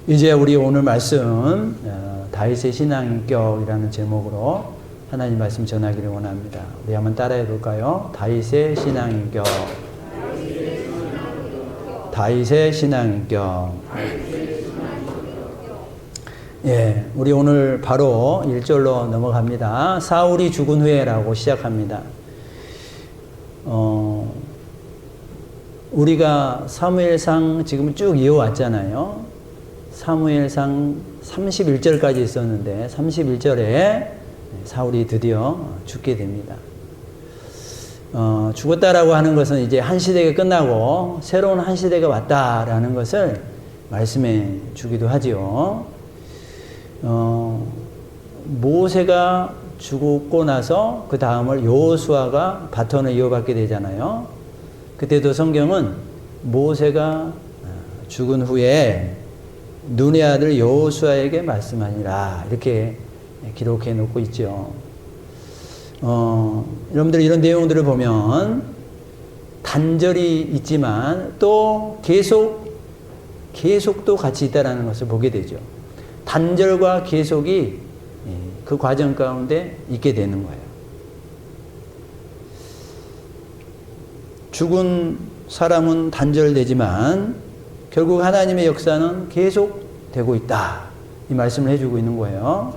이제 우리 오늘 말씀 다윗의 신앙인격이라는 제목으로 하나님 말씀 전하기를 원합니다. 우리 한번 따라해 볼까요? 다윗의 신앙인격. 다윗의 신앙인격. 예, 우리 오늘 바로 1절로 넘어갑니다. 사울이 죽은 후에라고 시작합니다. 우리가 사무엘상 지금 쭉 이어왔잖아요. 사무엘상 31절까지 있었는데 31절에 사울이 드디어 죽게 됩니다. 죽었다라고 하는 것은 이제 한 시대가 끝나고 새로운 한 시대가 왔다라는 것을 말씀해 주기도 하지요. 모세가 죽고 나서 그 다음을 여호수아가 바톤을 이어받게 되잖아요. 그때도 성경은 모세가 죽은 후에 눈의 아들 여호수아에게 말씀하니라 이렇게 기록해 놓고 있죠. 여러분들 이런 내용들을 보면 단절이 있지만 또 계속도 같이 있다는 것을 보게 되죠. 단절과 계속이 그 과정 가운데 있게 되는 거예요. 죽은 사람은 단절되지만 결국 하나님의 역사는 계속되고 있다. 이 말씀을 해주고 있는 거예요.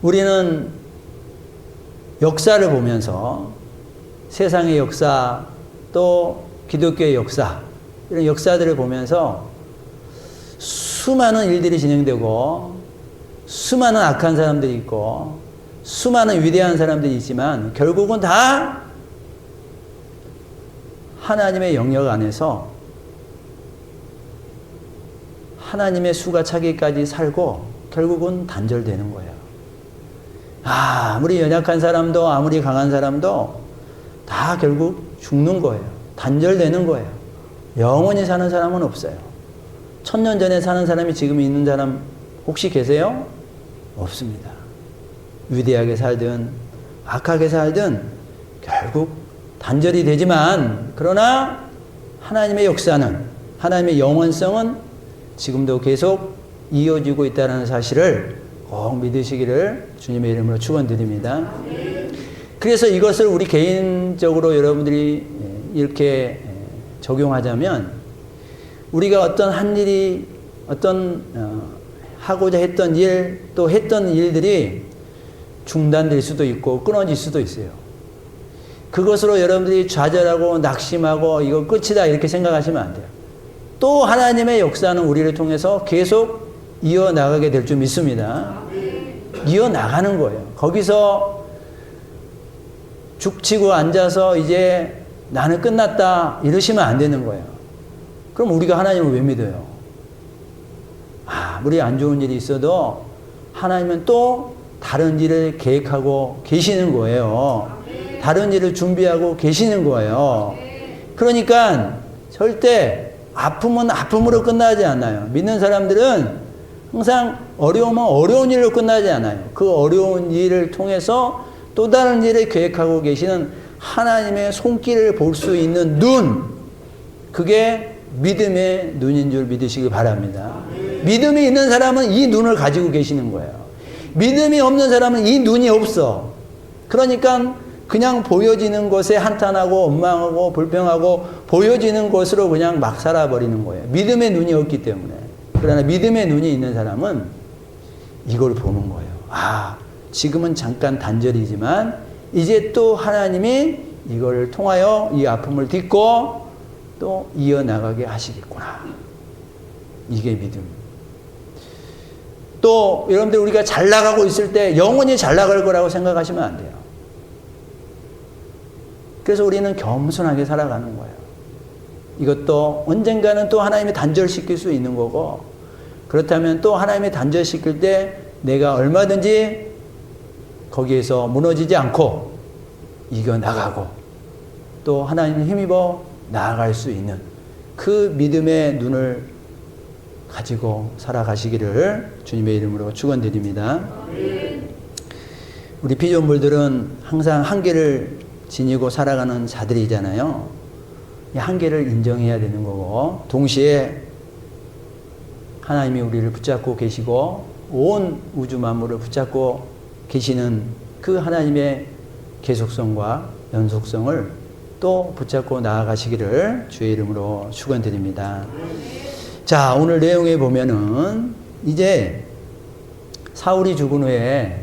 우리는 역사를 보면서 세상의 역사 또 기독교의 역사 이런 역사들을 보면서 수많은 일들이 진행되고 수많은 악한 사람들이 있고 수많은 위대한 사람들이 있지만 결국은 다 하나님의 영역 안에서 하나님의 수가 차기까지 살고 결국은 단절되는 거예요. 아무리 연약한 사람도 아무리 강한 사람도 다 결국 죽는 거예요. 단절되는 거예요. 영원히 사는 사람은 없어요. 1000년 전에 사는 사람이 지금 있는 사람 혹시 계세요? 없습니다. 위대하게 살든 악하게 살든 결국 단절이 되지만 그러나 하나님의 역사는 하나님의 영원성은 지금도 계속 이어지고 있다는 사실을 꼭 믿으시기를 주님의 이름으로 축원드립니다. 그래서 이것을 우리 개인적으로 여러분들이 이렇게 적용하자면 우리가 어떤 한 일이 어떤 하고자 했던 일 또 했던 일들이 중단될 수도 있고 끊어질 수도 있어요. 그것으로 여러분들이 좌절하고 낙심하고 이거 끝이다 이렇게 생각하시면 안 돼요. 또 하나님의 역사는 우리를 통해서 계속 이어나가게 될 줄 믿습니다. 이어나가는 거예요. 거기서 죽치고 앉아서 이제 나는 끝났다 이러시면 안 되는 거예요. 그럼 우리가 하나님을 왜 믿어요? 아무리 안 좋은 일이 있어도 하나님은 또 다른 일을 계획하고 계시는 거예요. 다른 일을 준비하고 계시는 거예요. 그러니까 절대 아픔은 아픔으로 끝나지 않아요. 믿는 사람들은 항상 어려우면 어려운 일로 끝나지 않아요. 그 어려운 일을 통해서 또 다른 일을 계획하고 계시는 하나님의 손길을 볼 수 있는 눈, 그게 믿음의 눈인 줄 믿으시기 바랍니다. 믿음이 있는 사람은 이 눈을 가지고 계시는 거예요. 믿음이 없는 사람은 이 눈이 없어. 그러니까 그냥 보여지는 것에 한탄하고 원망하고 불평하고 보여지는 것으로 그냥 막 살아버리는 거예요. 믿음의 눈이 없기 때문에. 그러나 믿음의 눈이 있는 사람은 이걸 보는 거예요. 지금은 잠깐 단절이지만 이제 또 하나님이 이걸 통하여 이 아픔을 딛고 또 이어나가게 하시겠구나. 이게 믿음. 또 여러분들 우리가 잘 나가고 있을 때 영원히 잘 나갈 거라고 생각하시면 안 돼요. 그래서 우리는 겸손하게 살아가는 거예요. 이것도 언젠가는 또 하나님이 단절시킬 수 있는 거고 그렇다면 또 하나님이 단절시킬 때 내가 얼마든지 거기에서 무너지지 않고 이겨나가고 또 하나님을 힘입어 나아갈 수 있는 그 믿음의 눈을 가지고 살아가시기를 주님의 이름으로 축원드립니다. 우리 피조물들은 항상 한계를 지니고 살아가는 자들이잖아요. 이 한계를 인정해야 되는 거고 동시에 하나님이 우리를 붙잡고 계시고 온 우주 만물을 붙잡고 계시는 그 하나님의 계속성과 연속성을 또 붙잡고 나아가시기를 주의 이름으로 축원드립니다. 자, 오늘 내용에 보면은 이제 사울이 죽은 후에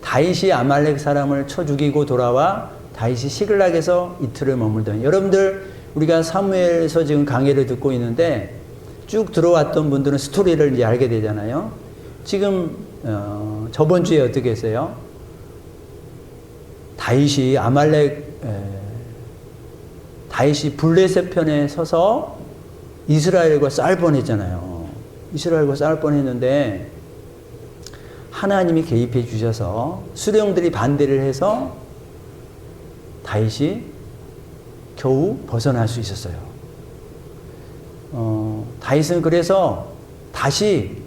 다윗이 아말렉 사람을 쳐 죽이고 돌아와 다윗이 시글락에서 이틀을 머물더니, 여러분들 우리가 사무엘서 지금 강의를 듣고 있는데 쭉 들어왔던 분들은 스토리를 이제 알게 되잖아요. 지금 저번 주에 어떻게 했어요? 다윗이 블레셋 편에 서서 이스라엘과 싸울 뻔했잖아요. 이스라엘과 싸울 뻔했는데 하나님이 개입해 주셔서 수령들이 반대를 해서 다윗이 겨우 벗어날 수 있었어요. 다윗은 그래서 다시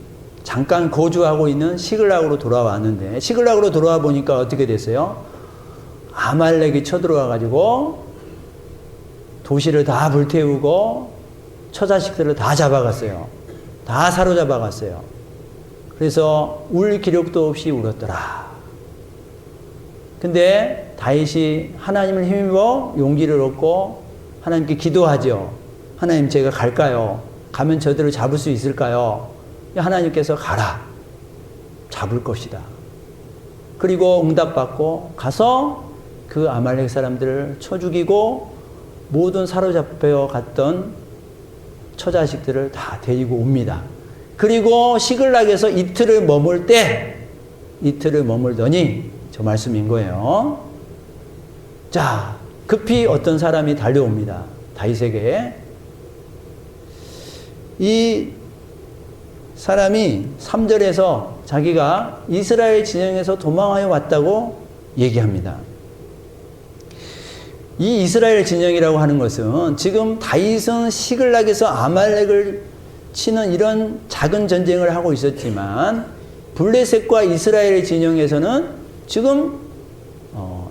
잠깐 거주하고 있는 시글락으로 돌아왔는데, 시글락으로 돌아와 보니까 어떻게 됐어요? 아말렉이 쳐들어와 가지고 도시를 다 불태우고 처자식들을 다 잡아갔어요. 다 사로잡아갔어요. 그래서 울 기력도 없이 울었더라. 근데 다윗이 하나님을 힘입어 용기를 얻고 하나님께 기도하죠. 하나님, 제가 갈까요? 가면 저들을 잡을 수 있을까요? 하나님께서 가라. 잡을 것이다. 그리고 응답받고 가서 그 아말렉 사람들을 쳐 죽이고 모든 사로잡혀 갔던 처자식들을 다 데리고 옵니다. 그리고 시글락에서 이틀을 머물더니 저 말씀인 거예요. 자, 급히 어떤 사람이 달려옵니다. 다윗에게. 이 사람이 3절에서 자기가 이스라엘 진영에서 도망하여 왔다고 얘기합니다. 이 이스라엘 진영이라고 하는 것은 지금 다윗은 시글락에서 아말렉을 치는 이런 작은 전쟁을 하고 있었지만 블레셋과 이스라엘 진영에서는 지금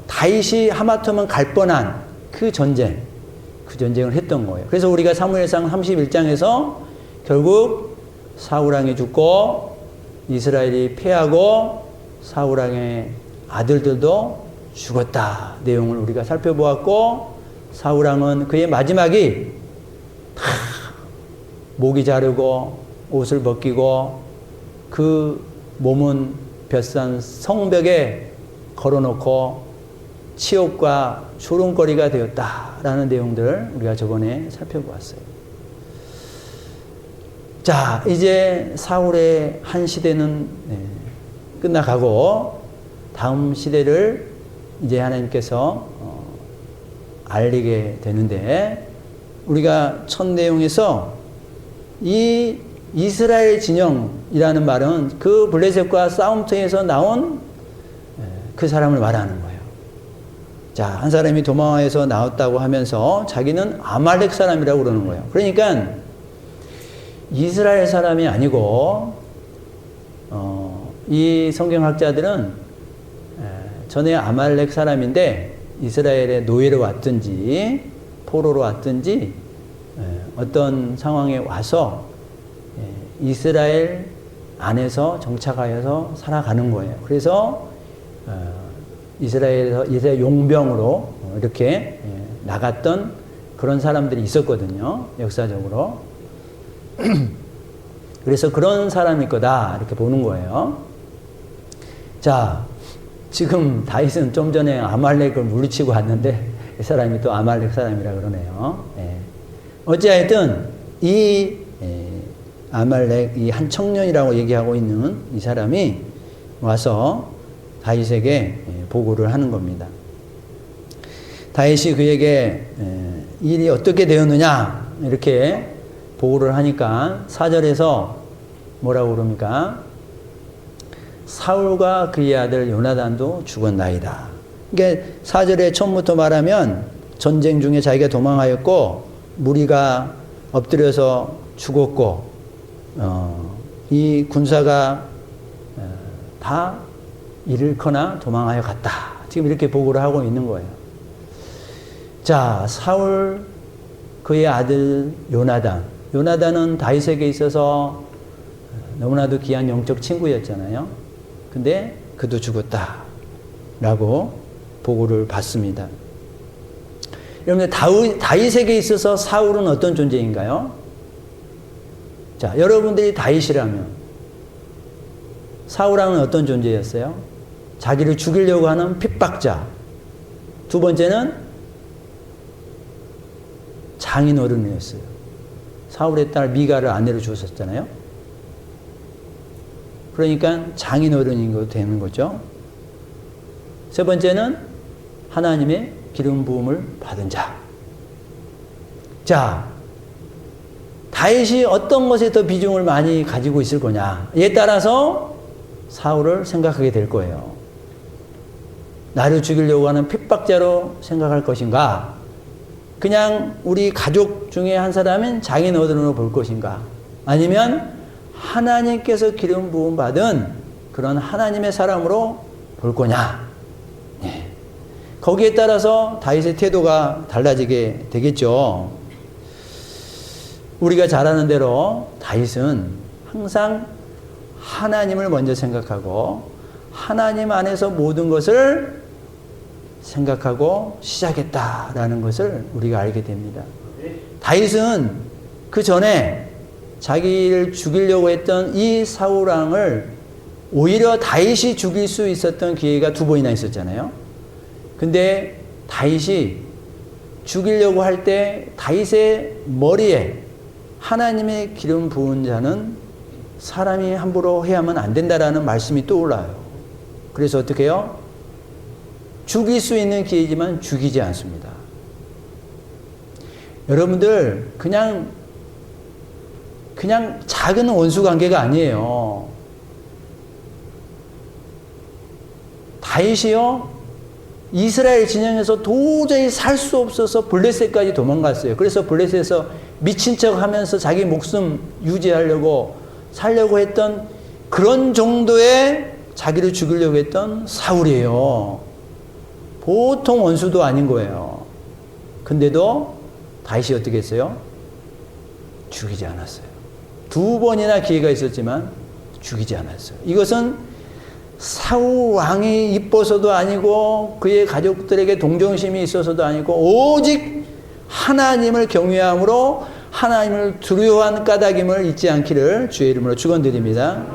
다윗이 하마터면 갈 뻔한 그 전쟁을 했던 거예요. 그래서 우리가 사무엘상 31장에서 결국 사울왕이 죽고 이스라엘이 패하고 사울왕의 아들들도 죽었다 내용을 우리가 살펴보았고, 사울왕은 그의 마지막이 목이 자르고 옷을 벗기고 그 몸은 볕산 성벽에 걸어놓고 치욕과 조롱거리가 되었다라는 내용들을 우리가 저번에 살펴보았어요. 자, 이제 사울의 한 시대는 끝나가고 다음 시대를 이제 하나님께서 알리게 되는데, 우리가 첫 내용에서 이 이스라엘 진영이라는 말은 그 블레셋과 싸움터에서 나온 그 사람을 말하는 거예요. 자, 한 사람이 도망해서 나왔다고 하면서 자기는 아말렉 사람이라고 그러는 거예요. 그러니까 이스라엘 사람이 아니고 이 성경학자들은 전에 아말렉 사람인데 이스라엘의 노예로 왔든지 포로로 왔든지 어떤 상황에 와서 이스라엘 안에서 정착하여서 살아가는 거예요. 그래서 이스라엘 용병으로 이렇게 나갔던 그런 사람들이 있었거든요, 역사적으로. 그래서 그런 사람일 거다 이렇게 보는 거예요. 자, 지금 다윗은 좀 전에 아말렉을 물리치고 왔는데 이 사람이 또 아말렉 사람이라 그러네요. 어찌하여튼 이 아말렉, 이 한 청년이라고 얘기하고 있는 이 사람이 와서 다윗에게 보고를 하는 겁니다. 다윗이 그에게 일이 어떻게 되었느냐 이렇게 보고를 하니까 4절에서 뭐라고 그럽니까? 사울과 그의 아들 요나단도 죽었나이다. 그러니까 4절에 처음부터 말하면 전쟁 중에 자기가 도망하였고 무리가 엎드려서 죽었고 이 군사가 다 잃거나 도망하여 갔다. 지금 이렇게 보고를 하고 있는 거예요. 자, 사울 그의 아들 요나단은 다윗에게 있어서 너무나도 귀한 영적 친구였잖아요. 근데 그도 죽었다 라고 보고를 받습니다. 여러분들 다윗에게 있어서 사울은 어떤 존재인가요? 자, 여러분들이 다윗이라면 사울왕은 어떤 존재였어요? 자기를 죽이려고 하는 핍박자. 두 번째는 장인어른이었어요. 사울의 딸 미가를 아내로 주었었잖아요. 그러니까 장인어른인 거 되는 거죠. 세 번째는 하나님의 기름 부음을 받은 자. 자, 다윗이 어떤 것에 더 비중을 많이 가지고 있을 거냐에 따라서 사울을 생각하게 될 거예요. 나를 죽이려고 하는 핍박자로 생각할 것인가? 그냥 우리 가족 중에 한 사람인 장인어른으로 볼 것인가? 아니면 하나님께서 기름 부음 받은 그런 하나님의 사람으로 볼 거냐? 네. 거기에 따라서 다윗의 태도가 달라지게 되겠죠. 우리가 잘 아는 대로 다윗은 항상 하나님을 먼저 생각하고 하나님 안에서 모든 것을 생각하고 시작했다라는 것을 우리가 알게 됩니다. 다윗은 그 전에 자기를 죽이려고 했던 이 사울왕을 오히려 다윗이 죽일 수 있었던 기회가 두 번이나 있었잖아요. 근데 다윗이 죽이려고 할 때 다윗의 머리에 하나님의 기름 부은 자는 사람이 함부로 해야만 안 된다라는 말씀이 떠올라요. 그래서 어떻게 해요? 죽일 수 있는 기회지만 죽이지 않습니다. 여러분들 그냥 작은 원수 관계가 아니에요. 다윗이요, 이스라엘 진영에서 도저히 살 수 없어서 블레셋까지 도망갔어요. 그래서 블레셋에서 미친 척 하면서 자기 목숨 유지하려고 살려고 했던 그런 정도의 자기를 죽이려고 했던 사울이에요. 보통 원수도 아닌 거예요. 근데도 다윗이 어떻게 했어요? 죽이지 않았어요. 두 번이나 기회가 있었지만 죽이지 않았어요. 이것은 사울 왕이 이뻐서도 아니고 그의 가족들에게 동정심이 있어서도 아니고 오직 하나님을 경외함으로 하나님을 두려워한 까닭임을 잊지 않기를 주의 이름으로 축원드립니다.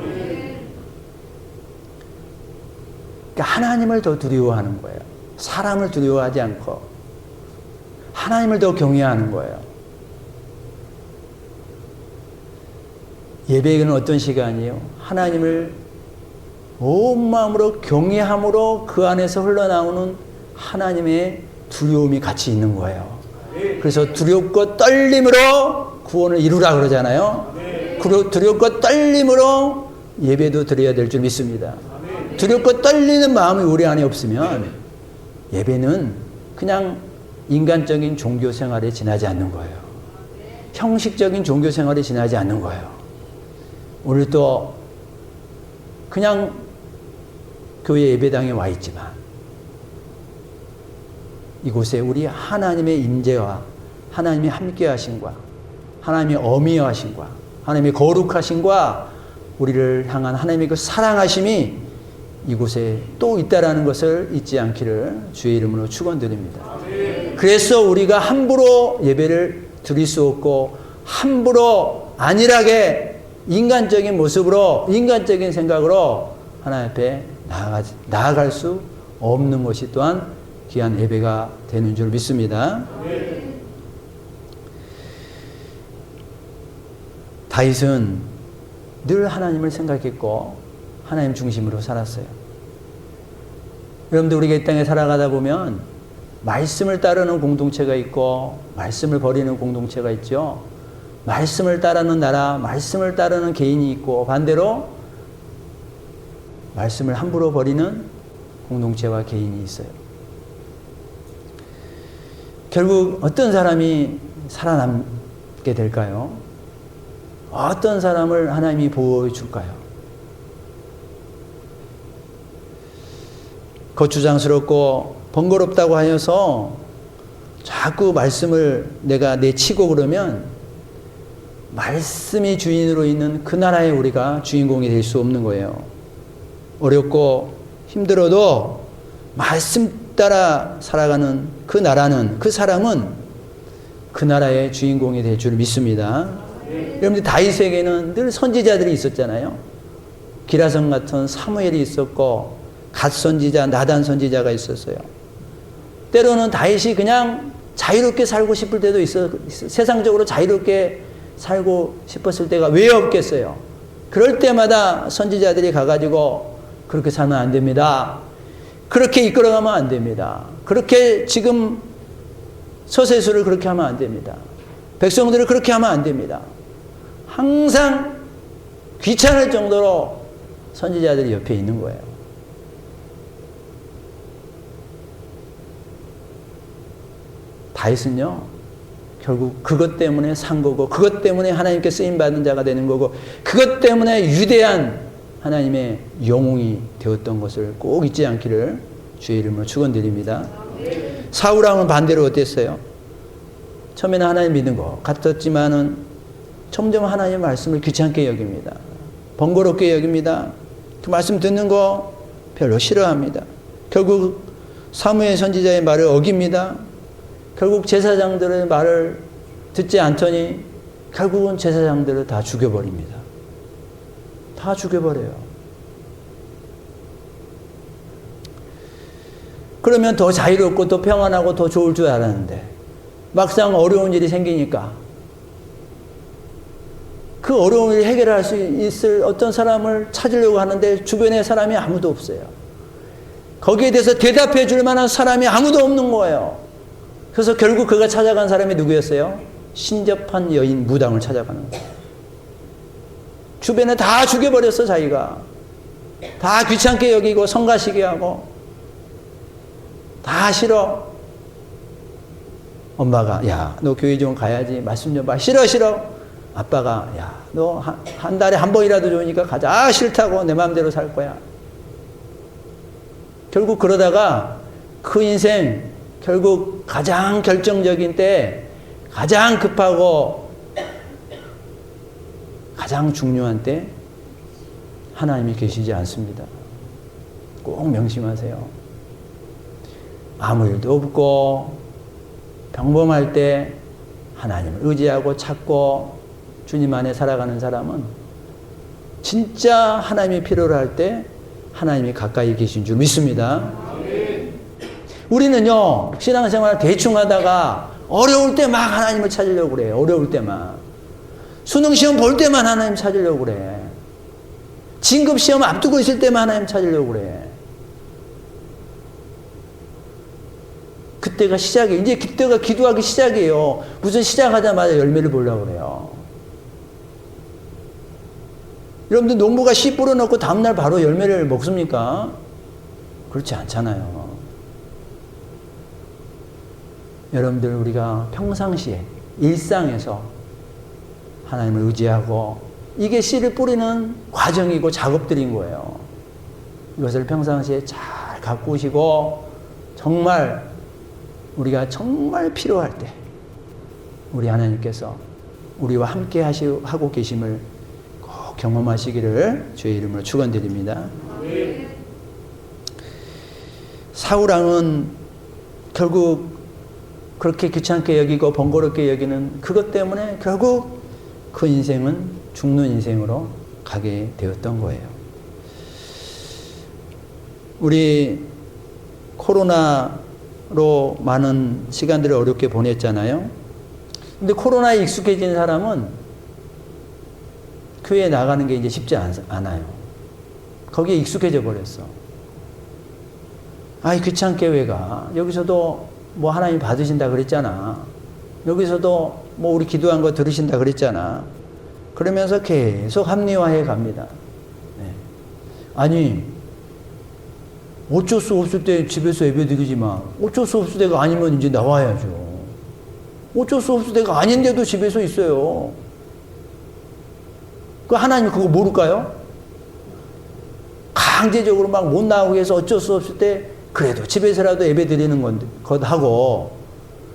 그러니까 하나님을 더 두려워하는 거예요. 사람을 두려워하지 않고 하나님을 더 경외하는 거예요. 예배는 어떤 시간이에요? 하나님을 온 마음으로 경외함으로 그 안에서 흘러나오는 하나님의 두려움이 같이 있는 거예요. 그래서 두렵고 떨림으로 구원을 이루라 그러잖아요. 두렵고 떨림으로 예배도 드려야 될 줄 믿습니다. 두렵고 떨리는 마음이 우리 안에 없으면 예배는 그냥 인간적인 종교 생활에 지나지 않는 거예요. 형식적인 종교 생활에 지나지 않는 거예요. 오늘 또 그냥 교회 예배당에 와 있지만 이곳에 우리 하나님의 임재와 하나님의 함께 하심과 하나님의 어미하심과 하나님의 거룩하심과 우리를 향한 하나님의 그 사랑하심이 이곳에 또 있다라는 것을 잊지 않기를 주의 이름으로 축원드립니다. 그래서 우리가 함부로 예배를 드릴 수 없고 함부로 안일하게 인간적인 모습으로 인간적인 생각으로 하나님 앞에 나아갈 수 없는 것이 또한 귀한 예배가 되는 줄 믿습니다. 다윗은 늘 하나님을 생각했고 하나님 중심으로 살았어요. 여러분들 우리가 이 땅에 살아가다 보면 말씀을 따르는 공동체가 있고 말씀을 버리는 공동체가 있죠. 말씀을 따르는 나라, 말씀을 따르는 개인이 있고 반대로 말씀을 함부로 버리는 공동체와 개인이 있어요. 결국 어떤 사람이 살아남게 될까요? 어떤 사람을 하나님이 보호해 줄까요? 거추장스럽고 번거롭다고 하여서 자꾸 말씀을 내가 내치고 그러면 말씀이 주인으로 있는 그 나라에 우리가 주인공이 될 수 없는 거예요. 어렵고 힘들어도 말씀 따라 살아가는 그 나라는, 그 사람은 그 나라의 주인공이 될 줄 믿습니다. 여러분들 다윗에게는 늘 선지자들이 있었잖아요. 기라성 같은 사무엘이 있었고 갓 선지자, 나단 선지자가 있었어요. 때로는 다윗이 그냥 자유롭게 살고 싶을 때도 세상적으로 자유롭게 살고 싶었을 때가 왜 없겠어요. 그럴 때마다 선지자들이 가가지고 그렇게 살면 안 됩니다. 그렇게 이끌어가면 안 됩니다. 그렇게 지금 서세수를 그렇게 하면 안 됩니다. 백성들을 그렇게 하면 안 됩니다. 항상 귀찮을 정도로 선지자들이 옆에 있는 거예요. 다윗은요, 결국 그것 때문에 산 거고, 그것 때문에 하나님께 쓰임받은 자가 되는 거고, 그것 때문에 위대한 하나님의 영웅이 되었던 것을 꼭 잊지 않기를 주의 이름으로 축원드립니다. 사울왕은 반대로 어땠어요? 처음에는 하나님 믿는 것 같았지만은 점점 하나님의 말씀을 귀찮게 여깁니다. 번거롭게 여깁니다. 그 말씀 듣는 거 별로 싫어합니다. 결국 사무엘 선지자의 말을 어깁니다. 결국 제사장들의 말을 듣지 않더니 결국은 제사장들을 다 죽여버립니다. 다 죽여버려요. 그러면 더 자유롭고 더 평안하고 더 좋을 줄 알았는데 막상 어려운 일이 생기니까 그 어려운 일을 해결할 수 있을 어떤 사람을 찾으려고 하는데 주변에 사람이 아무도 없어요. 거기에 대해서 대답해 줄 만한 사람이 아무도 없는 거예요. 그래서 결국 그가 찾아간 사람이 누구였어요? 신접한 여인 무당을 찾아가는 거예요. 주변에 다 죽여버렸어, 자기가. 다 귀찮게 여기고 성가시게 하고 다 싫어. 엄마가 야, 너 교회 좀 가야지. 말씀 좀 봐. 싫어. 아빠가 야, 너 한 달에 한 번이라도 좋으니까 가자. 아, 싫다고. 내 마음대로 살 거야. 결국 그러다가 그 인생 결국 가장 결정적인 때 가장 급하고 가장 중요한 때 하나님이 계시지 않습니다. 꼭 명심하세요. 아무 일도 없고 평범할 때 하나님을 의지하고 찾고 주님 안에 살아가는 사람은 진짜 하나님이 필요로 할 때 하나님이 가까이 계신 줄 믿습니다. 우리는요, 신앙생활 대충 하다가 어려울 때 막 하나님을 찾으려고 그래요. 어려울 때만. 수능시험 볼 때만 하나님 찾으려고 그래. 진급시험 앞두고 있을 때만 하나님 찾으려고 그래. 그때가 시작이에요. 이제 그때가 기도하기 시작이에요. 무슨 시작하자마자 열매를 보려고 그래요. 여러분들 농부가 씨 뿌려놓고 다음날 바로 열매를 먹습니까? 그렇지 않잖아요. 여러분들 우리가 평상시에 일상에서 하나님을 의지하고 이게 씨를 뿌리는 과정이고 작업들인 거예요. 이것을 평상시에 잘 가꾸시고 정말 우리가 정말 필요할 때 우리 하나님께서 우리와 함께 하고 계심을 꼭 경험하시기를 주의 이름으로 축원드립니다. 사울왕은 결국 그렇게 귀찮게 여기고 번거롭게 여기는 그것 때문에 결국 그 인생은 죽는 인생으로 가게 되었던 거예요. 우리 코로나로 많은 시간들을 어렵게 보냈잖아요. 근데 코로나에 익숙해진 사람은 교회에 나가는 게 이제 쉽지 않아요. 거기에 익숙해져 버렸어. 아이, 귀찮게 왜 가? 여기서도 뭐 하나님 받으신다 그랬잖아. 여기서도 뭐 우리 기도한 거 들으신다 그랬잖아. 그러면서 계속 합리화해 갑니다. 네. 아니, 어쩔 수 없을 때 집에서 예배 드리지만 어쩔 수 없을 때가 아니면 이제 나와야죠. 어쩔 수 없을 때가 아닌데도 집에서 있어요. 그 하나님 그거 모를까요? 강제적으로 막 못 나오게 해서 어쩔 수 없을 때 그래도 집에서라도 예배 드리는 것 하고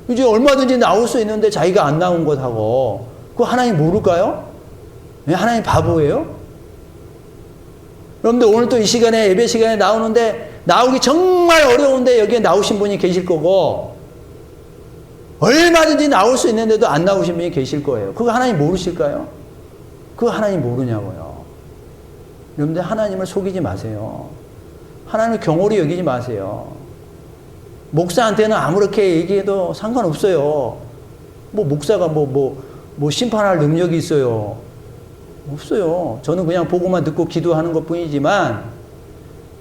이제 얼마든지 나올 수 있는데 자기가 안 나온 것 하고 그거 하나님 모를까요? 왜 하나님 바보예요? 여러분들 오늘 또 이 시간에 예배 시간에 나오는데 나오기 정말 어려운데 여기에 나오신 분이 계실 거고 얼마든지 나올 수 있는데도 안 나오신 분이 계실 거예요. 그거 하나님 모르실까요? 그거 하나님 모르냐고요. 여러분들 하나님을 속이지 마세요. 하나님을 경홀히 여기지 마세요. 목사한테는 아무렇게 얘기해도 상관없어요. 뭐 목사가 뭐 심판할 능력이 있어요. 없어요. 저는 그냥 보고만 듣고 기도하는 것 뿐이지만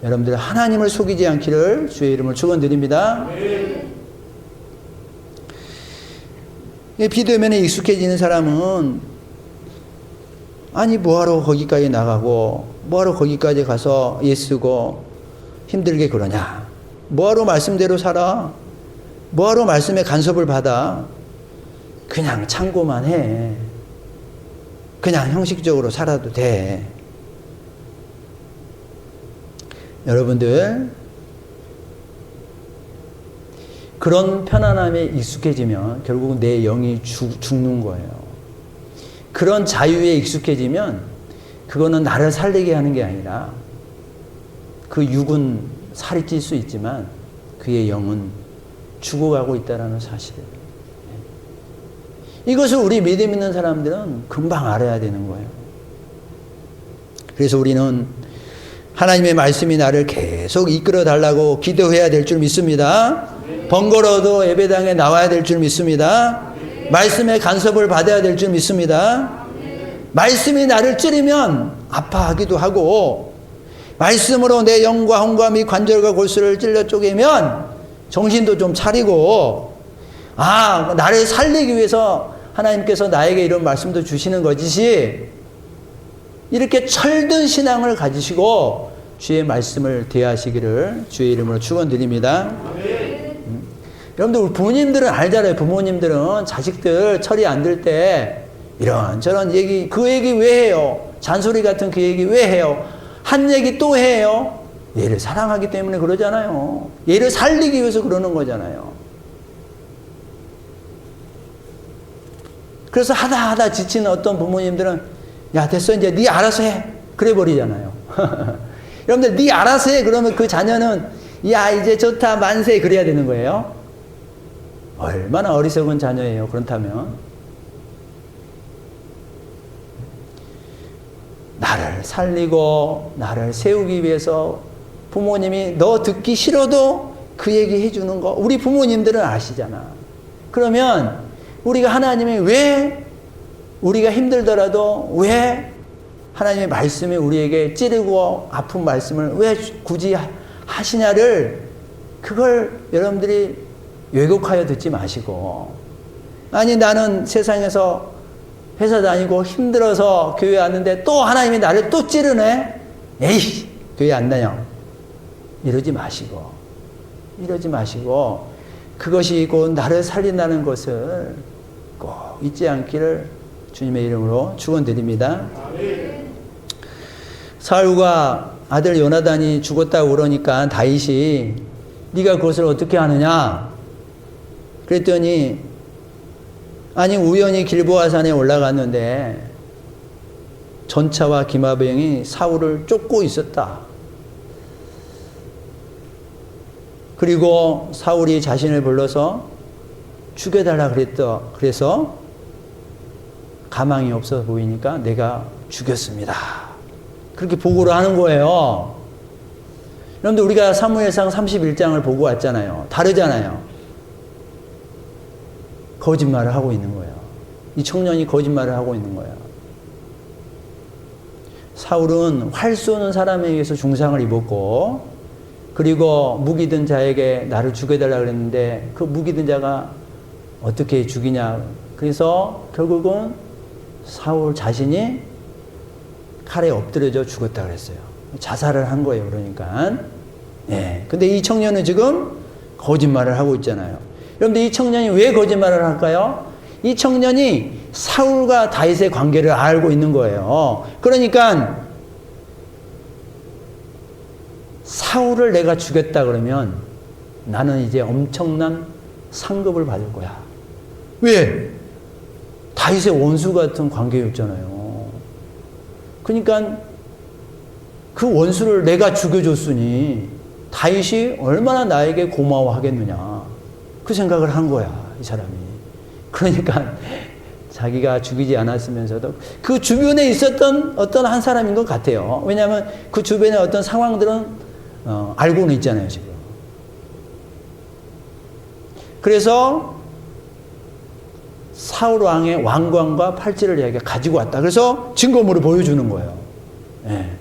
여러분들 하나님을 속이지 않기를 주의 이름으로 축원드립니다. 비대면에 익숙해지는 사람은 아니 뭐하러 거기까지 나가고 뭐하러 거기까지 가서 애쓰고 힘들게 그러냐. 뭐하러 말씀대로 살아. 뭐하러 말씀에 간섭을 받아. 그냥 참고만 해. 그냥 형식적으로 살아도 돼. 여러분들 그런 편안함에 익숙해지면 결국은 내 영이 죽는 거예요. 그런 자유에 익숙해지면 그거는 나를 살리게 하는 게 아니라 그 육은 살이 찔 수 있지만 그의 영은 죽어가고 있다는 사실을. 이것을 우리 믿음 있는 사람들은 금방 알아야 되는 거예요. 그래서 우리는 하나님의 말씀이 나를 계속 이끌어 달라고 기도해야 될 줄 믿습니다. 번거로워도 예배당에 나와야 될 줄 믿습니다. 말씀의 간섭을 받아야 될 줄 믿습니다. 말씀이 나를 찌르면 아파하기도 하고 말씀으로 내 영과 혼과 및 관절과 골수를 찔러 쪼개면 정신도 좀 차리고 나를 살리기 위해서 하나님께서 나에게 이런 말씀도 주시는 것이지 이렇게 철든 신앙을 가지시고 주의 말씀을 대하시기를 주의 이름으로 축원드립니다. 여러분들 우리 부모님들은 알잖아요. 부모님들은 자식들 철이 안 들 때 이런저런 얘기 그 얘기 왜 해요? 잔소리 같은 그 얘기 왜 해요? 한 얘기 또 해요? 얘를 사랑하기 때문에 그러잖아요. 얘를 살리기 위해서 그러는 거잖아요. 그래서 하다 지치는 어떤 부모님들은 야 됐어 이제 네 알아서 해 그래 버리잖아요. 여러분들 네 알아서 해 그러면 그 자녀는 야 이제 좋다 만세 그래야 되는 거예요. 얼마나 어리석은 자녀예요. 그렇다면 나를 살리고 나를 세우기 위해서 부모님이 너 듣기 싫어도 그 얘기 해주는 거 우리 부모님들은 아시잖아. 그러면 우리가 하나님이 왜 우리가 힘들더라도 왜 하나님의 말씀이 우리에게 찌르고 아픈 말씀을 왜 굳이 하시냐를 그걸 여러분들이 왜곡하여 듣지 마시고 아니 나는 세상에서 회사 다니고 힘들어서 교회 왔는데 또 하나님이 나를 또 찌르네 에이 교회 안 다녀 이러지 마시고 그것이 곧 나를 살린다는 것을 꼭 잊지 않기를 주님의 이름으로 축원드립니다. 사울과 아들 요나단이 죽었다고 그러니까 다윗이 네가 그것을 어떻게 하느냐 그랬더니 아니 우연히 길보아산에 올라갔는데 전차와 기마병이 사울을 쫓고 있었다. 그리고 사울이 자신을 불러서 죽여달라 그래서 가망이 없어 보이니까 내가 죽였습니다. 그렇게 보고를 하는 거예요. 여러분들 우리가 사무엘상 31장을 보고 왔잖아요. 다르잖아요. 거짓말을 하고 있는 거예요. 이 청년이 거짓말을 하고 있는 거예요. 사울은 활 쏘는 사람에 의해서 중상을 입었고 그리고 무기 든 자에게 나를 죽여달라 그랬는데 그 무기 든 자가 어떻게 죽이냐. 그래서 결국은 사울 자신이 칼에 엎드려져 죽었다 그랬어요. 자살을 한 거예요. 그러니까. 예. 근데 이 청년은 지금 거짓말을 하고 있잖아요. 여러분들 이 청년이 왜 거짓말을 할까요? 이 청년이 사울과 다윗의 관계를 알고 있는 거예요. 그러니까 사울을 내가 죽였다 그러면 나는 이제 엄청난 상급을 받을 거야. 왜? 다윗의 원수 같은 관계였잖아요. 그러니까 그 원수를 내가 죽여줬으니 다윗이 얼마나 나에게 고마워하겠느냐. 그 생각을 한 거야, 이 사람이. 그러니까 자기가 죽이지 않았으면서도 그 주변에 있었던 어떤 한 사람인 것 같아요. 왜냐하면 그 주변의 어떤 상황들은 알고는 있잖아요, 지금. 그래서 사울 왕의 왕관과 팔찌를 자기가 가지고 왔다. 그래서 증거물을 보여주는 거예요. 네.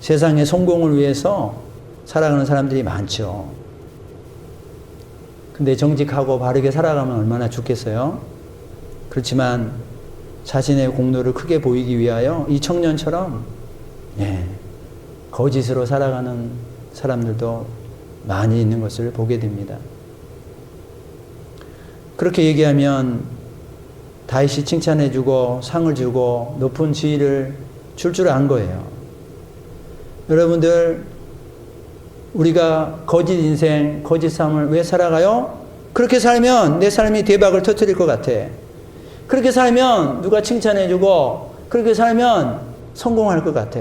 세상의 성공을 위해서 살아가는 사람들이 많죠. 근데 정직하고 바르게 살아가면 얼마나 좋겠어요? 그렇지만 자신의 공로를 크게 보이기 위하여 이 청년처럼 거짓으로 살아가는 사람들도 많이 있는 것을 보게 됩니다. 그렇게 얘기하면 다윗이 칭찬해주고 상을 주고 높은 지위를 줄 안 거예요. 여러분들, 우리가 거짓 인생, 거짓 삶을 왜 살아가요? 그렇게 살면 내 삶이 대박을 터뜨릴 것 같아. 그렇게 살면 누가 칭찬해주고, 그렇게 살면 성공할 것 같아.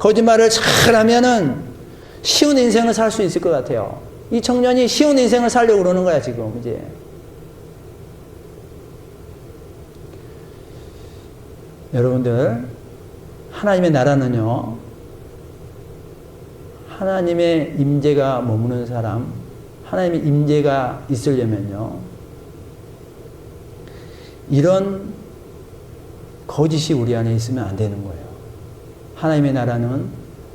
거짓말을 잘하면은 쉬운 인생을 살 수 있을 것 같아요. 이 청년이 쉬운 인생을 살려고 그러는 거야, 지금, 이제. 여러분들, 하나님의 나라는요, 하나님의 임재가 머무는 사람, 하나님의 임재가 있으려면요, 이런 거짓이 우리 안에 있으면 안 되는 거예요. 하나님의 나라는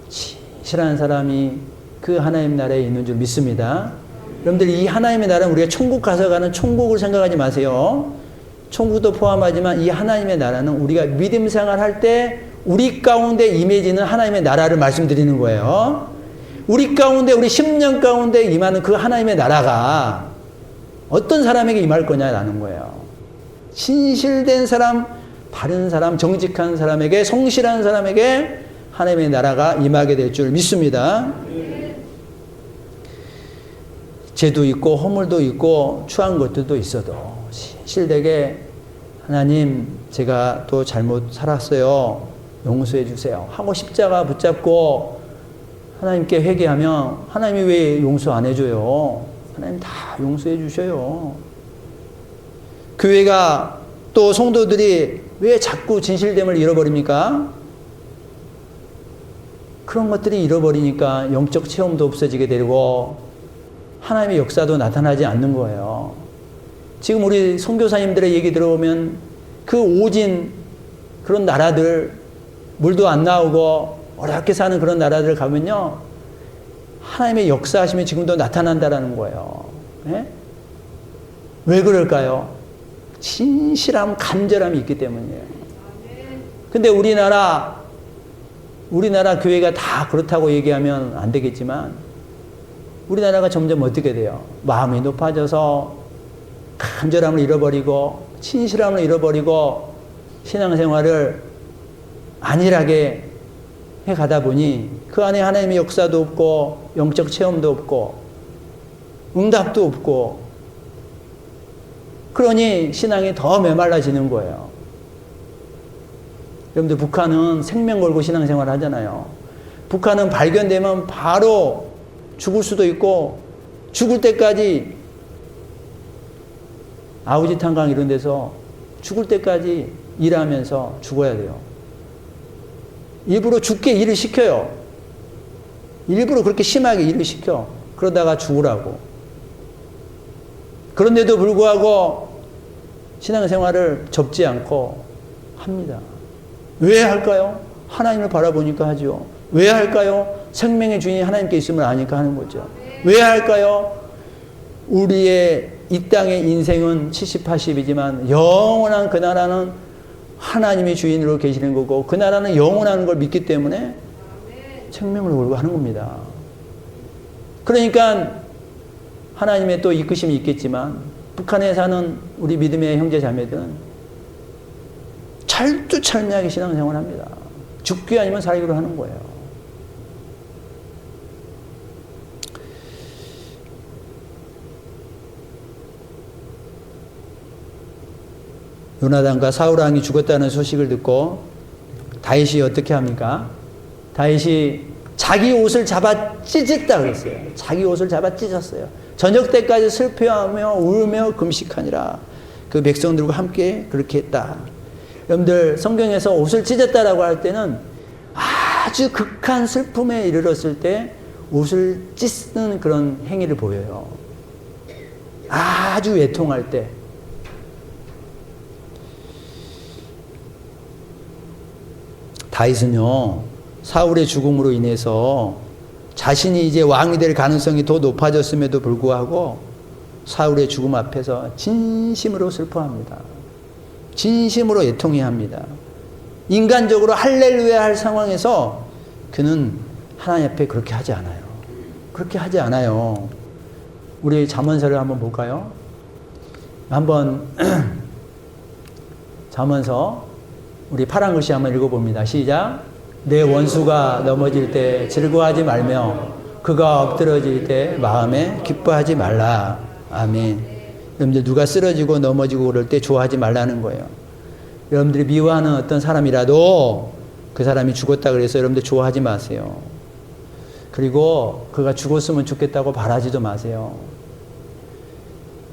진실한 사람이 그 하나님 나라에 있는 줄 믿습니다. 여러분들, 이 하나님의 나라는 우리가 천국 가서 가는 천국을 생각하지 마세요. 천국도 포함하지만 이 하나님의 나라는 우리가 믿음 생활할 때 우리 가운데 임해지는 하나님의 나라를 말씀드리는 거예요. 우리 가운데, 우리 10년 가운데 임하는 그 하나님의 나라가 어떤 사람에게 임할 거냐라는 거예요. 진실된 사람, 바른 사람, 정직한 사람에게, 성실한 사람에게 하나님의 나라가 임하게 될 줄 믿습니다. 죄도 있고 허물도 있고 추한 것들도 있어도 신실되게 하나님, 제가 또 잘못 살았어요, 용서해 주세요 하고 십자가 붙잡고 하나님께 회개하면 하나님이 왜 용서 안 해줘요? 하나님 다 용서해 주셔요. 교회가 또 성도들이 왜 자꾸 진실됨을 잃어버립니까? 그런 것들이 잃어버리니까 영적 체험도 없어지게 되고 하나님의 역사도 나타나지 않는 거예요. 지금 우리 선교사님들의 얘기 들어보면 그 오진 그런 나라들, 물도 안 나오고 어렵게 사는 그런 나라들 가면요, 하나님의 역사하심이 지금도 나타난다라는 거예요. 네? 왜 그럴까요? 진실함, 간절함이 있기 때문이에요. 근데 우리나라 교회가 다 그렇다고 얘기하면 안 되겠지만 우리나라가 점점 어떻게 돼요? 마음이 높아져서 간절함을 잃어버리고 진실함을 잃어버리고 신앙생활을 안일하게 해가다 보니 그 안에 하나님의 역사도 없고 영적 체험도 없고 응답도 없고, 그러니 신앙이 더 메말라지는 거예요. 여러분들, 북한은 생명 걸고 신앙생활 하잖아요. 북한은 발견되면 바로 죽을 수도 있고 죽을 때까지 아우지탄강 이런 데서 죽을 때까지 일하면서 죽어야 돼요. 일부러 죽게 일을 시켜요. 일부러 그렇게 심하게 일을 시켜. 그러다가 죽으라고. 그런데도 불구하고 신앙생활을 접지 않고 합니다. 왜 할까요? 하나님을 바라보니까 하죠. 왜 할까요? 생명의 주인이 하나님께 있음을 아니까 하는 거죠. 왜 할까요? 우리의 이 땅의 인생은 70, 80이지만 영원한 그 나라는 하나님의 주인으로 계시는 거고 그 나라는 영원한 걸 믿기 때문에 생명을 걸고 하는 겁니다. 그러니까 하나님의 또 이끄심이 있겠지만 북한에 사는 우리 믿음의 형제 자매들은 철두철미하게 신앙생활을 합니다. 죽기 아니면 살기로 하는 거예요. 요나단과 사울 왕이 죽었다는 소식을 듣고 다윗이 어떻게 합니까? 다윗이 자기 옷을 잡아 찢었다 그랬어요. 자기 옷을 잡아 찢었어요. 저녁 때까지 슬퍼하며 울며 금식하니라. 그 백성들과 함께 그렇게 했다. 여러분들 성경에서 옷을 찢었다라고 할 때는 아주 극한 슬픔에 이르렀을 때 옷을 찢는 그런 행위를 보여요. 아주 외통할 때. 다윗은요, 사울의 죽음으로 인해서 자신이 이제 왕이 될 가능성이 더 높아졌음에도 불구하고 사울의 죽음 앞에서 진심으로 슬퍼합니다. 진심으로 애통해합니다. 인간적으로 할렐루야 할 상황에서 그는 하나님 앞에 그렇게 하지 않아요. 그렇게 하지 않아요. 우리 잠언서를 한번 볼까요? 한번 잠언서 우리 파란 글씨 한번 읽어봅니다. 시작. 내 원수가 넘어질 때 즐거워하지 말며 그가 엎드러질 때 마음에 기뻐하지 말라. 아멘. 여러분들 누가 쓰러지고 넘어지고 그럴 때 좋아하지 말라는 거예요. 여러분들이 미워하는 어떤 사람이라도 그 사람이 죽었다 그래서 여러분들 좋아하지 마세요. 그리고 그가 죽었으면 좋겠다고 바라지도 마세요.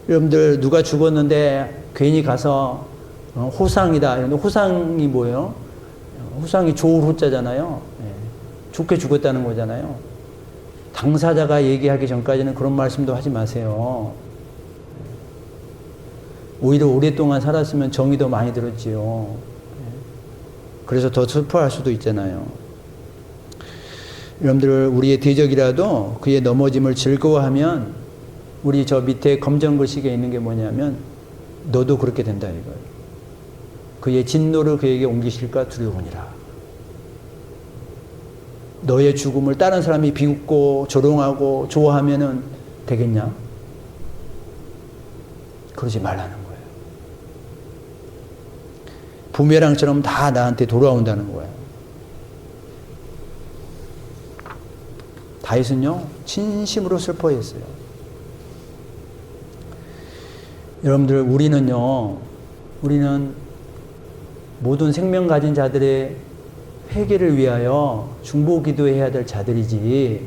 여러분들 누가 죽었는데 괜히 가서 호상이다. 호상이 뭐예요? 호상이 좋을 호자잖아요. 좋게 죽었다는 거잖아요. 당사자가 얘기하기 전까지는 그런 말씀도 하지 마세요. 오히려 오랫동안 살았으면 정이 더 많이 들었지요. 그래서 더 슬퍼할 수도 있잖아요. 여러분들 우리의 대적이라도 그의 넘어짐을 즐거워하면 우리 저 밑에 검정 글씨가 있는 게 뭐냐면 너도 그렇게 된다 이거예요. 그의 진노를 그에게 옮기실까 두려우니라. 너의 죽음을 다른 사람이 비웃고 조롱하고 좋아하면은 되겠냐? 그러지 말라는 거예요. 부메랑처럼 다 나한테 돌아온다는 거예요. 다윗은요, 진심으로 슬퍼했어요. 여러분들, 우리는 모든 생명 가진 자들의 회개를 위하여 중보 기도해야 될 자들이지,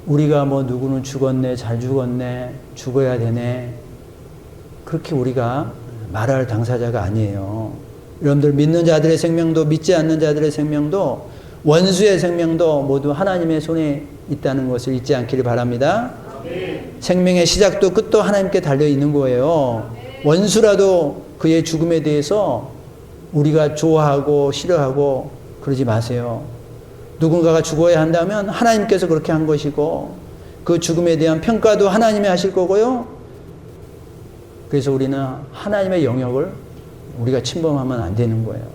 우리가 뭐 누구는 죽었네, 잘 죽었네, 죽어야 되네, 그렇게 우리가 말할 당사자가 아니에요. 여러분들 믿는 자들의 생명도 믿지 않는 자들의 생명도 원수의 생명도 모두 하나님의 손에 있다는 것을 잊지 않기를 바랍니다. 생명의 시작도 끝도 하나님께 달려 있는 거예요. 원수라도 그의 죽음에 대해서 우리가 좋아하고 싫어하고 그러지 마세요. 누군가가 죽어야 한다면 하나님께서 그렇게 한 것이고 그 죽음에 대한 평가도 하나님이 하실 거고요. 그래서 우리는 하나님의 영역을 우리가 침범하면 안 되는 거예요.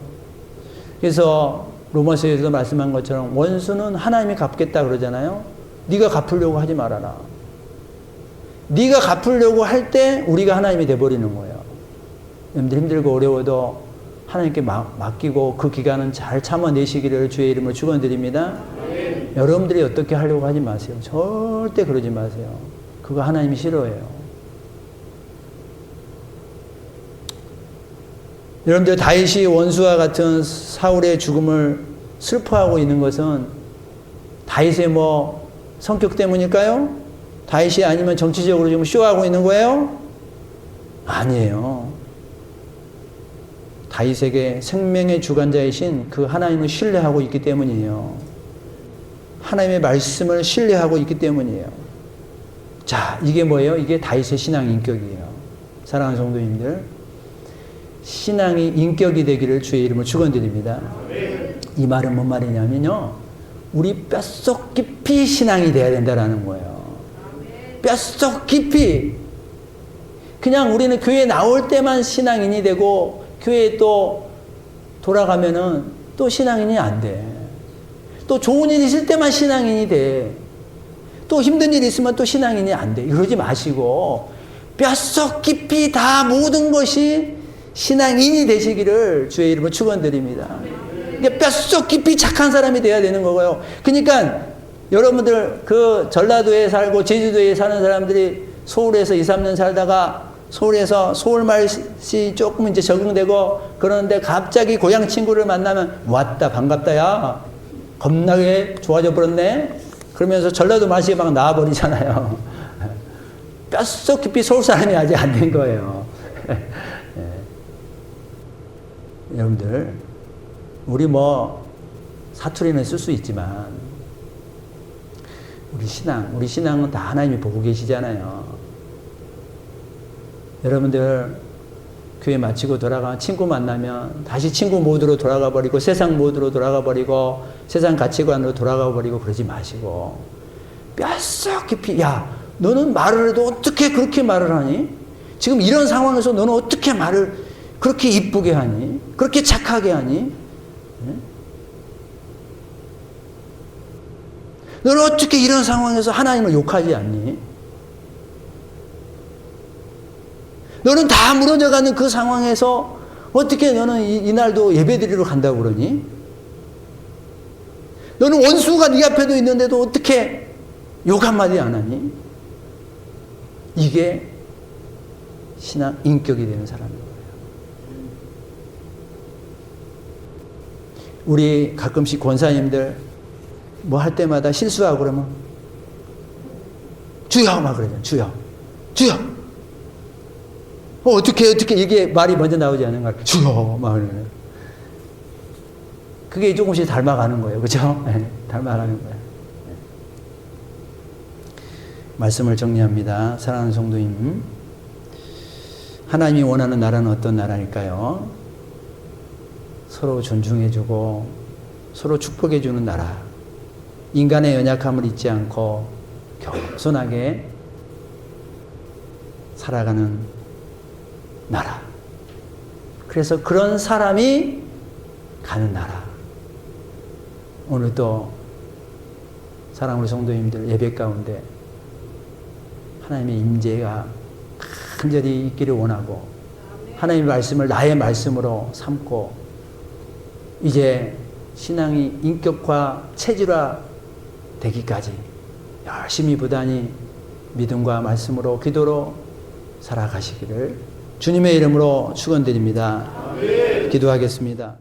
그래서 로마서에서 말씀한 것처럼 원수는 하나님이 갚겠다 그러잖아요. 네가 갚으려고 하지 말아라. 네가 갚으려고 할 때 우리가 하나님이 돼버리는 거예요. 여러분들 힘들고 어려워도 하나님께 맡기고 그 기간은 잘 참아내시기를 주의 이름으로 축원드립니다. 여러분들이 어떻게 하려고 하지 마세요. 절대 그러지 마세요. 그거 하나님이 싫어해요. 여러분들 다윗이 원수와 같은 사울의 죽음을 슬퍼하고 있는 것은 다윗의 뭐 성격 때문일까요? 다윗이 아니면 정치적으로 지금 쇼하고 있는 거예요? 아니에요. 다윗에게 생명의 주관자이신 그 하나님을 신뢰하고 있기 때문이에요. 하나님의 말씀을 신뢰하고 있기 때문이에요. 자, 이게 뭐예요? 이게 다윗의 신앙 인격이에요. 사랑하는 성도님들, 신앙이 인격이 되기를 주의 이름으로 축원드립니다. 이 말은 뭔 말이냐면요, 우리 뼛속 깊이 신앙이 돼야 된다는 거예요. 뼛속 깊이. 그냥 우리는 교회 나올 때만 신앙인이 되고 교회에 또 돌아가면은 또 신앙인이 안 돼. 또 좋은 일 있을 때만 신앙인이 돼. 또 힘든 일 있으면 또 신앙인이 안 돼. 이러지 마시고 뼛속 깊이 다 모든 것이 신앙인이 되시기를 주의 이름으로 축원드립니다. 그러니까 뼛속 깊이 착한 사람이 돼야 되는 거고요. 그러니까 여러분들 그 전라도에 살고 제주도에 사는 사람들이 서울에서 2, 3년 살다가 서울에서 서울말씨 조금 이제 적응되고 그러는데 갑자기 고향 친구를 만나면 왔다 반갑다 야 겁나게 좋아져 버렸네 그러면서 전라도 말씨 막 나와버리잖아요. 뼛속 깊이 서울 사람이 아직 안 된 거예요. 여러분들 우리 뭐 사투리는 쓸 수 있지만 우리 신앙은 다 하나님이 보고 계시잖아요. 여러분들 교회 마치고 돌아가 친구 만나면 다시 친구 모드로 돌아가 버리고 세상 모드로 돌아가 버리고 세상 가치관으로 돌아가 버리고 그러지 마시고 뼛속 깊이 야 너는 말을 해도 어떻게 그렇게 말을 하니? 지금 이런 상황에서 너는 어떻게 말을 그렇게 이쁘게 하니? 그렇게 착하게 하니? 너는 어떻게 이런 상황에서 하나님을 욕하지 않니? 너는 다 무너져가는 그 상황에서 어떻게 너는 이날도 예배드리러 간다고 그러니? 너는 원수가 네 앞에도 있는데도 어떻게 욕 한마디 안 하니? 이게 신앙 인격이 되는 사람인 거예요. 우리 가끔씩 권사님들 뭐 할 때마다 실수하고 그러면 주여 막 그러잖아요. 주여 어떻게 이게 말이 먼저 나오지 않는 거야. 주여 막 그러면 그게 조금씩 닮아가는 거예요. 그렇죠? 네, 닮아가는 거예요. 말씀을 정리합니다. 사랑하는 성도님, 하나님이 원하는 나라는 어떤 나라일까요? 서로 존중해주고 서로 축복해주는 나라. 인간의 연약함을 잊지 않고 겸손하게 살아가는 나라. 그래서 그런 사람이 가는 나라. 오늘도 사랑하는 우리 성도님들 예배 가운데 하나님의 임재가 간절히 있기를 원하고 하나님의 말씀을 나의 말씀으로 삼고 이제 신앙이 인격화, 체질화 되기까지 열심히 부단히 믿음과 말씀으로 기도로 살아가시기를 주님의 이름으로 축원드립니다. 기도하겠습니다.